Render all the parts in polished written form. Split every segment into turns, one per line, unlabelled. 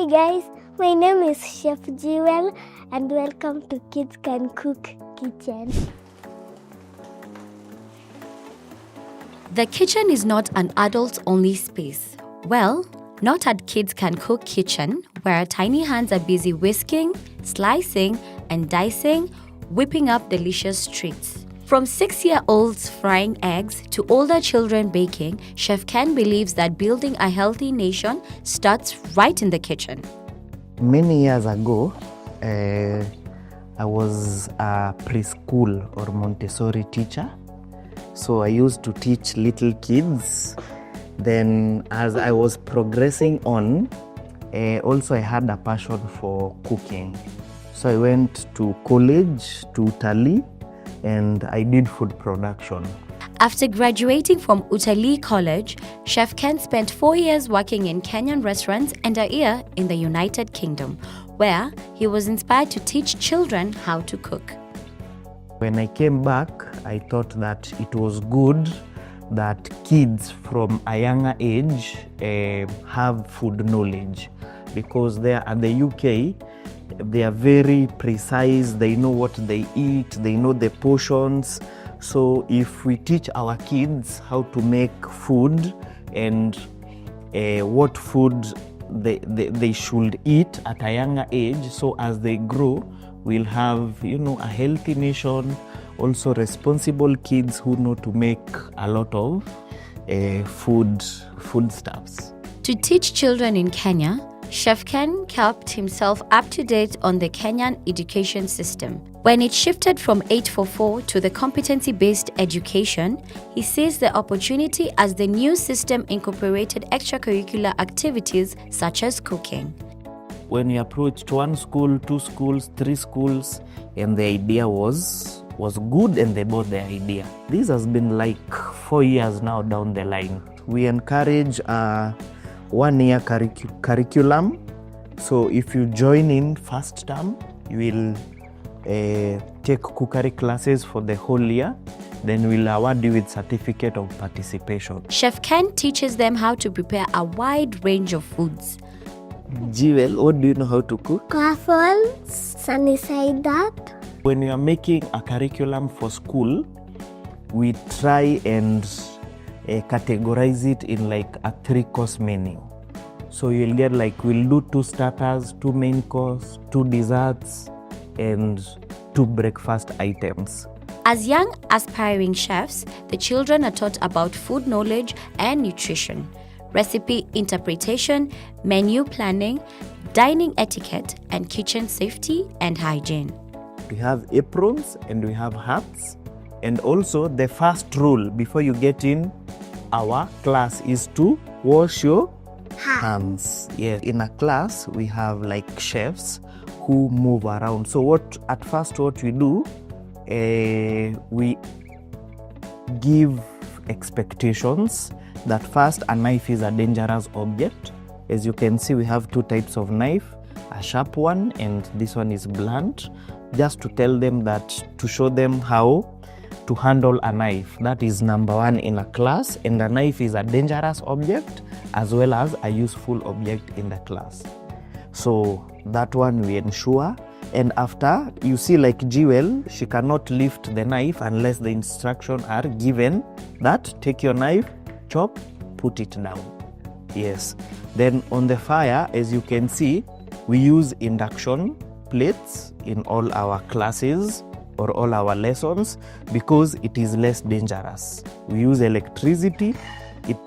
Hi guys, my name is Chef Jewel and welcome to Kids Can Cook Kitchen.
The kitchen is not an adult-only space. Well, not at Kids Can Cook Kitchen, where tiny hands are busy whisking, slicing, and dicing, whipping up delicious treats. From 6-year-olds frying eggs to older children baking, Chef Ken believes that building a healthy nation starts right in the kitchen.
Many years ago, I was a preschool or Montessori teacher. So I used to teach little kids. Then as I was progressing on, also I had a passion for cooking. So I went to college, to Italy, and I did food production.
After graduating from Utalii College, Chef Ken spent 4 years working in Kenyan restaurants and a year in the United Kingdom, where he was inspired to teach children how to cook.
When I came back, I thought that it was good that kids from a younger age have food knowledge, because there at the UK, they are very precise, they know what they eat, they know the portions. So if we teach our kids how to make food and what food they should eat at a younger age, so as they grow, we'll have, a healthy nation, also responsible kids who know to make a lot of foodstuffs.
To teach children in Kenya, Chef Ken kept himself up to date on the Kenyan education system. When it shifted from 844 to the competency-based education, he sees the opportunity as the new system incorporated extracurricular activities such as cooking.
When we approached 1 school, 2 schools, 3 schools, and the idea was good and they bought the idea. This has been like 4 years now down the line. We encourage 1-year curriculum. So if you join in first term, you will take cookery classes for the whole year. Then we'll award you with certificate of participation.
Chef Ken teaches them how to prepare a wide range of foods.
Jewel, what do you know how to cook?
Waffles, sunny side up.
When we are making a curriculum for school, we try and categorize it in like a 3-course menu. So you'll get we'll do 2 starters, 2 main course, 2 desserts, and 2 breakfast items.
As young aspiring chefs, the children are taught about food knowledge and nutrition, recipe interpretation, menu planning, dining etiquette, and kitchen safety and hygiene.
We have aprons and we have hats. And also the first rule before you get in our class is to wash your hands. Yes. In a class, we have chefs who move around. So at first what we do, we give expectations that first a knife is a dangerous object. As you can see, we have 2 types of knife, a sharp one and this one is blunt, just to tell them that, to show them how to handle a knife. That is number 1 in a class, and a knife is a dangerous object as well as a useful object in the class. So that one we ensure. And after, you see Jewel, she cannot lift the knife unless the instructions are given that take your knife, chop, put it down. Yes. Then on the fire, as you can see, we use induction plates in all our classes or all our lessons because it is less dangerous. We use electricity.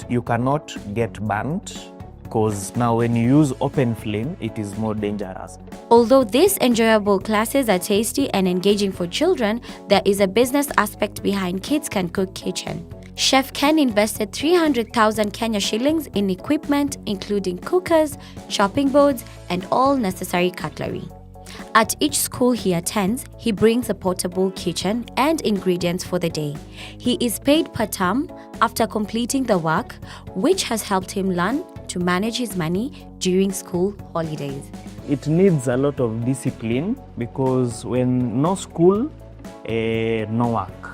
You cannot get burnt, because now when you use open flame, it is more dangerous.
Although these enjoyable classes are tasty and engaging for children, there is a business aspect behind Kids Can Cook Kitchen. Chef Ken invested 300,000 Kenya shillings in equipment, including cookers, chopping boards, and all necessary cutlery. At each school he attends, he brings a portable kitchen and ingredients for the day. He is paid per term after completing the work, which has helped him learn to manage his money during school holidays.
It needs a lot of discipline because when no school, no work.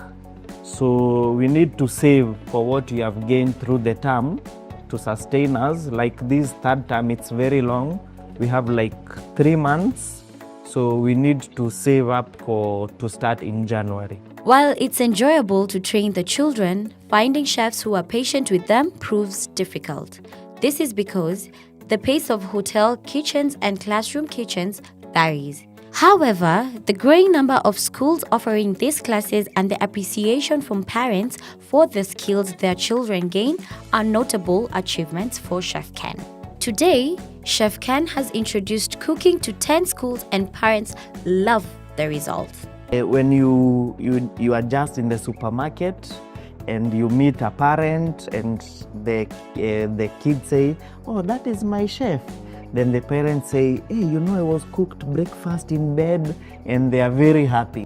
So we need to save for what we have gained through the term to sustain us. Like this 3rd term, it's very long. we have like 3 months, so we need to save up to start in January.
While it's enjoyable to train the children, finding chefs who are patient with them proves difficult. This is because the pace of hotel kitchens and classroom kitchens varies. However, the growing number of schools offering these classes and the appreciation from parents for the skills their children gain are notable achievements for Chef Ken. Today, Chef Ken has introduced cooking to 10 schools and parents love the results.
When you are just in the supermarket and you meet a parent and the kids say, "Oh, that is my chef." Then the parents say, "Hey, I was cooked breakfast in bed," and they are very happy.